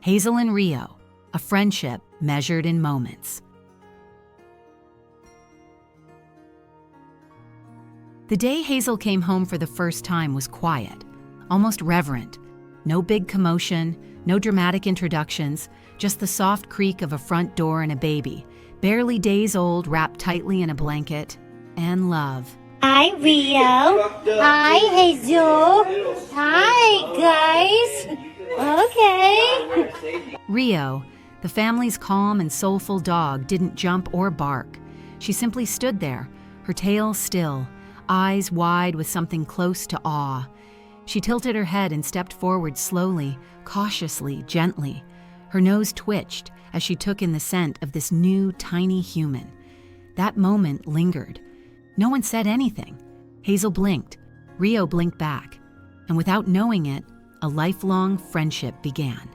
Hazel and Rio, a friendship measured in moments. The day Hazel came home for the first time was quiet, almost reverent. No big commotion, no dramatic introductions, just the soft creak of a front door and a baby, barely days old, wrapped tightly in a blanket, and love. Hi, Rio. Hi, Hazel. Hi, guys. Okay. Rio, the family's calm and soulful dog, didn't jump or bark. She simply stood there, her tail still, eyes wide with something close to awe. She tilted her head and stepped forward slowly, cautiously, gently. Her nose twitched as she took in the scent of this new, tiny human. That moment lingered. No one said anything. Hazel blinked. Rio blinked back. And without knowing it, a lifelong friendship began.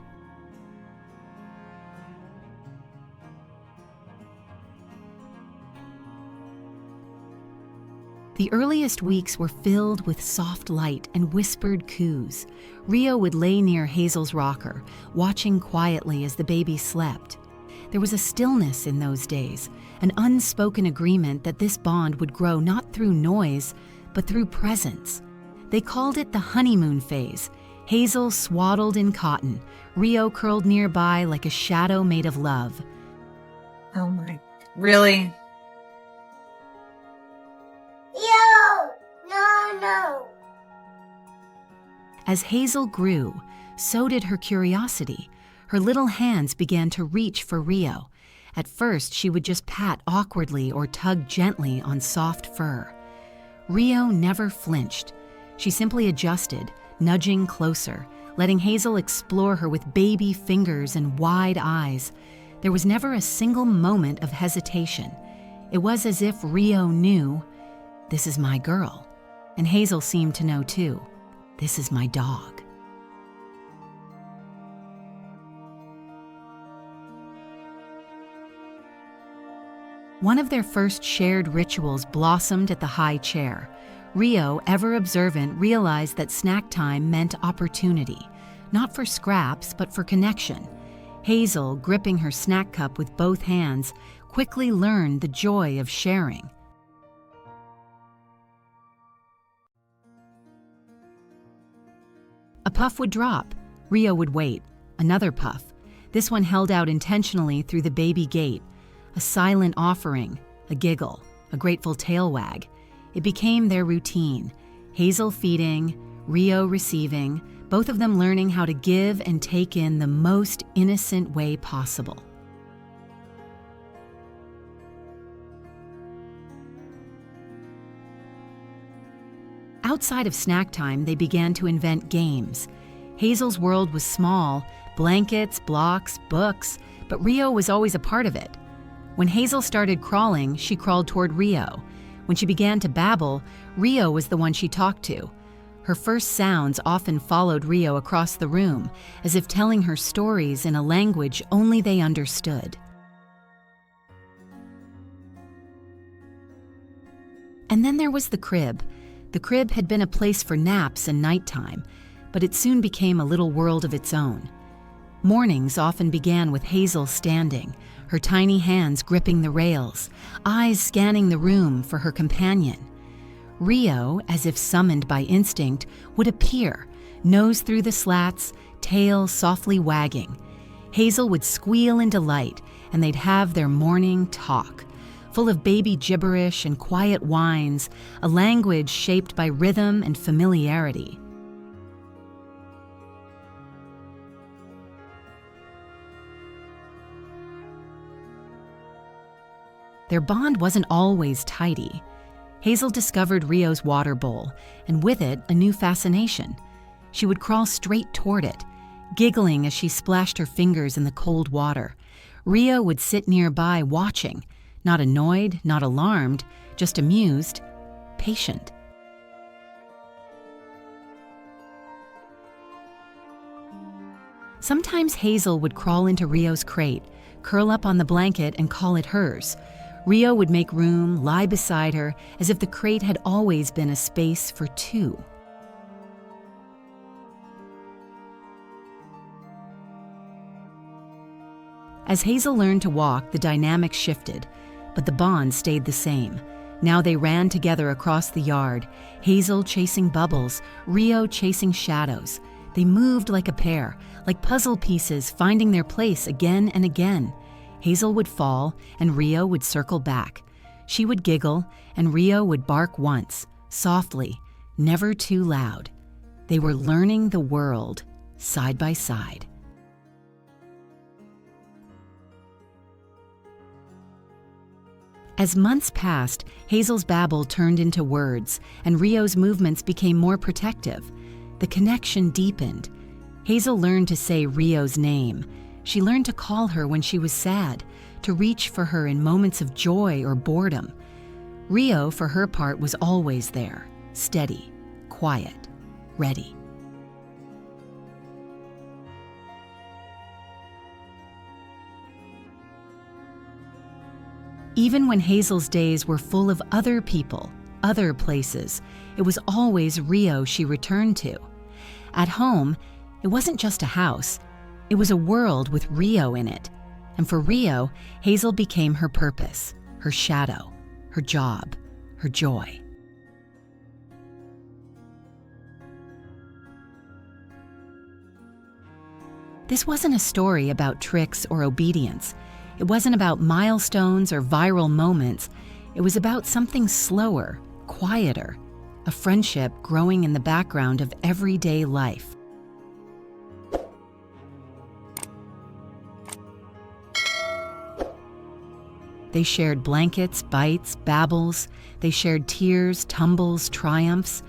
The earliest weeks were filled with soft light and whispered coos. Rio would lay near Hazel's rocker, watching quietly as the baby slept. There was a stillness in those days, an unspoken agreement that this bond would grow not through noise, but through presence. They called it the honeymoon phase. Hazel swaddled in cotton, Rio curled nearby like a shadow made of love. Oh my, really? No. As Hazel grew, so did her curiosity. Her little hands began to reach for Rio. At first, she would just pat awkwardly or tug gently on soft fur. Rio never flinched. She simply adjusted, nudging closer, letting Hazel explore her with baby fingers and wide eyes. There was never a single moment of hesitation. It was as if Rio knew, this is my girl. And Hazel seemed to know too, this is my dog. One of their first shared rituals blossomed at the high chair. Rio, ever observant, realized that snack time meant opportunity, not for scraps, but for connection. Hazel, gripping her snack cup with both hands, quickly learned the joy of sharing. A puff would drop. Rio would wait. Another puff. This one held out intentionally through the baby gate. A silent offering, a giggle, a grateful tail wag. It became their routine. Hazel feeding, Rio receiving, both of them learning how to give and take in the most innocent way possible. Outside of snack time, they began to invent games. Hazel's world was small, blankets, blocks, books, but Rio was always a part of it. When Hazel started crawling, she crawled toward Rio. When she began to babble, Rio was the one she talked to. Her first sounds often followed Rio across the room, as if telling her stories in a language only they understood. And then there was the crib. The crib had been a place for naps and nighttime, but it soon became a little world of its own. Mornings often began with Hazel standing, her tiny hands gripping the rails, eyes scanning the room for her companion. Rio, as if summoned by instinct, would appear, nose through the slats, tail softly wagging. Hazel would squeal in delight, and they'd have their morning talk, full of baby gibberish and quiet whines, a language shaped by rhythm and familiarity. Their bond wasn't always tidy. Hazel discovered Rio's water bowl, and with it, a new fascination. She would crawl straight toward it, giggling as she splashed her fingers in the cold water. Rio would sit nearby watching, not annoyed, not alarmed, just amused, patient. Sometimes Hazel would crawl into Rio's crate, curl up on the blanket and call it hers. Rio would make room, lie beside her, as if the crate had always been a space for two. As Hazel learned to walk, the dynamic shifted, but the bond stayed the same. Now they ran together across the yard, Hazel chasing bubbles, Rio chasing shadows. They moved like a pair, like puzzle pieces finding their place again and again. Hazel would fall, and Rio would circle back. She would giggle, and Rio would bark once, softly, never too loud. They were learning the world, side by side. As months passed, Hazel's babble turned into words, and Rio's movements became more protective. The connection deepened. Hazel learned to say Rio's name. She learned to call her when she was sad, to reach for her in moments of joy or boredom. Rio, for her part, was always there, steady, quiet, ready. Even when Hazel's days were full of other people, other places, it was always Rio she returned to. At home, it wasn't just a house. It was a world with Rio in it. And for Rio, Hazel became her purpose, her shadow, her job, her joy. This wasn't a story about tricks or obedience. It wasn't about milestones or viral moments. It was about something slower, quieter, a friendship growing in the background of everyday life. They shared blankets, bites, babbles. They shared tears, tumbles, triumphs.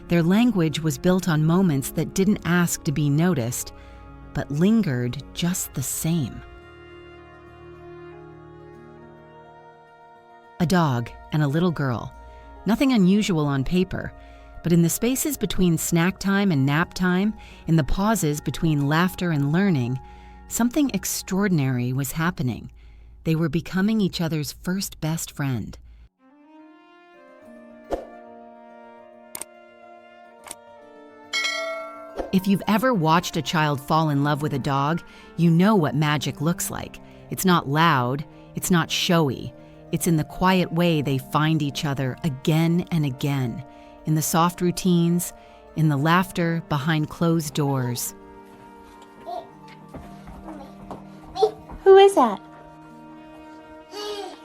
Their language was built on moments that didn't ask to be noticed, but lingered just the same. A dog and a little girl. Nothing unusual on paper, but in the spaces between snack time and nap time, in the pauses between laughter and learning, something extraordinary was happening. They were becoming each other's first best friend. If you've ever watched a child fall in love with a dog, you know what magic looks like. It's not loud, it's not showy. It's in the quiet way they find each other again and again, in the soft routines, in the laughter behind closed doors. Who is that?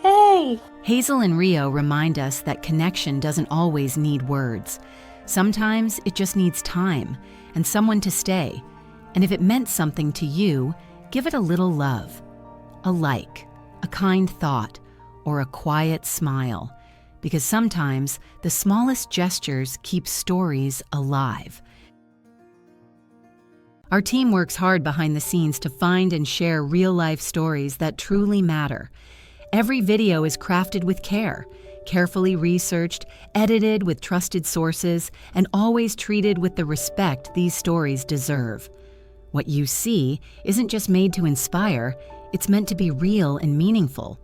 Hey! Hazel and Rio remind us that connection doesn't always need words. Sometimes it just needs time and someone to stay. And if it meant something to you, give it a little love, a like, a kind thought, or a quiet smile. Because sometimes the smallest gestures keep stories alive. Our team works hard behind the scenes to find and share real-life stories that truly matter. Every video is crafted with care, carefully researched, edited with trusted sources, and always treated with the respect these stories deserve. What you see isn't just made to inspire, it's meant to be real and meaningful.